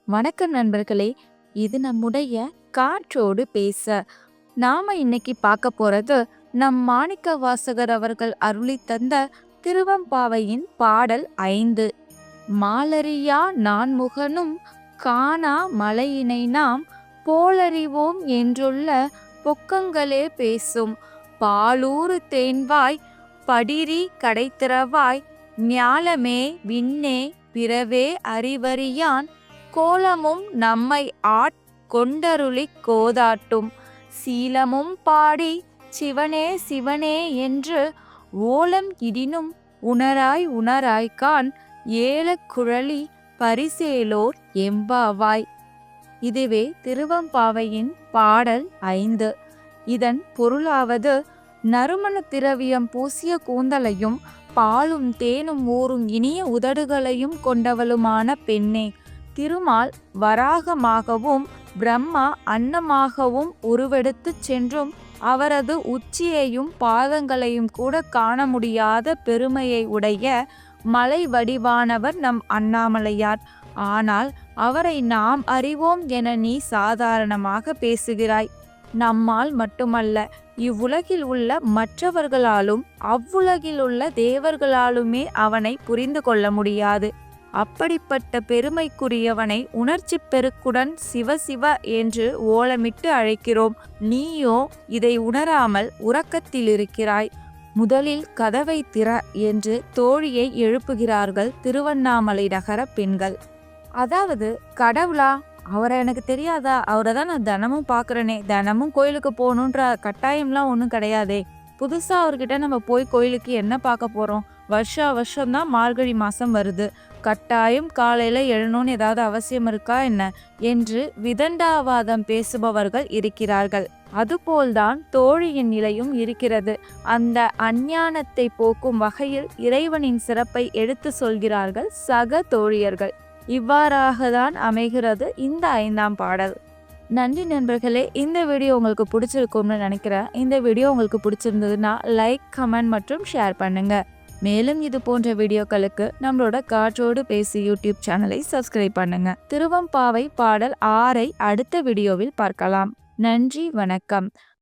வணக்கம் நண்பர்களே. இது நம்முடைய காற்றோடு பேச. நாம இன்னைக்கு பார்க்க போறது நம் மாணிக்க வாசகர் அவர்கள் அருளி தந்த திருவம்பாவையின் பாடல் 5. மாலறியா நான்முகனும் காணா மலையினை நாம் போலறிவோம் என்றுள்ள பொக்கங்களே பேசும் பாலூறு தேன்வாய் படிரி கடைத்திறவாய் ஞாலமே விண்ணே பிறவே அறிவறியான் கோலமும் நம்மை கொண்டருளிக் கோதாட்டும் சீலமும் பாடி சிவனே சிவனே என்று ஓலம் இடினும் உணராய் உணராய்கான் ஏல குழலி பரிசேலோர் எம்பாவாய். இதுவே திருவம்பாவையின் பாடல் 5. இதன் பொருளாவது, நறுமண திரவியம் பூசிய கூந்தலையும் பாலும் தேனும் ஊறும் இனிய உதடுகளையும் கொண்டவளுமான பெண்ணே, திருமால் வராகமாகவும் பிரம்மா அன்னமாகவும் உருவெடுத்துச் சென்றும் அவரது உச்சியையும் பாதங்களையும் கூட காண முடியாத பெருமையை உடைய மலை வடிவானவர் நம் அண்ணாமலையார். ஆனால் அவரை நாம் அறிவோம் என நீ சாதாரணமாக பேசுகிறாய். நம்மால் மட்டுமல்ல, இவ்வுலகில் உள்ள மற்றவர்களாலும் அவ்வுலகில் உள்ள தேவர்களாலுமே அவனை புரிந்து கொள்ள முடியாது. அப்படிப்பட்ட பெருமைக்குரியவனை உணர்ச்சி பெருக்குடன் சிவ சிவ என்று ஓலமிட்டு அழைக்கிறோம். நீயோ இதை உணராமல் உறக்கத்தில் இருக்கிறாய். முதலில் கதவை திற என்று தோழியை எழுப்புகிறார்கள் திருவண்ணாமலை நகர பெண்கள். அதாவது, கடவுளா, அவரை எனக்கு தெரியாதா? அவரை தான் நான் தினமும் பார்க்குறேனே, தினமும் கோயிலுக்கு போகணுன்ற கட்டாயம்லாம் ஒன்றும் கிடையாதே. புதுசாக அவர்கிட்ட நம்ம போய் கோயிலுக்கு என்ன பார்க்க போகிறோம்? வருஷம்தான் மார்கழி மாதம் வருது, கட்டாயம் காலையில் எழணும்னு ஏதாவது அவசியம் இருக்கா என்ன என்று விதண்டாவாதம் பேசுபவர்கள் இருக்கிறார்கள். அதுபோல்தான் தோழியின் நிலையும் இருக்கிறது. அந்த அஞ்ஞானத்தை போக்கும் வகையில் இறைவனின் சிறப்பை எடுத்து சொல்கிறார்கள் சக தோழியர்கள். இவ்வாறாக தான் அமைகிறது இந்த 5ஆம் பாடல். நன்றி நண்பர்களே. இந்த வீடியோ உங்களுக்கு பிடிச்சிருக்கும்னு நினைக்கிறேன். இந்த வீடியோ உங்களுக்கு பிடிச்சிருந்ததுன்னா லைக், கமெண்ட் மற்றும் ஷேர் பண்ணுங்க. மேலும் இது போன்ற வீடியோக்களுக்கு நம்மளோட காற்றோடு பேசி யூடியூப் சேனலை சப்ஸ்கிரைப் பண்ணுங்க. திருவம்பாவை பாடல் 6 அடுத்த வீடியோவில் பார்க்கலாம். நன்றி, வணக்கம்.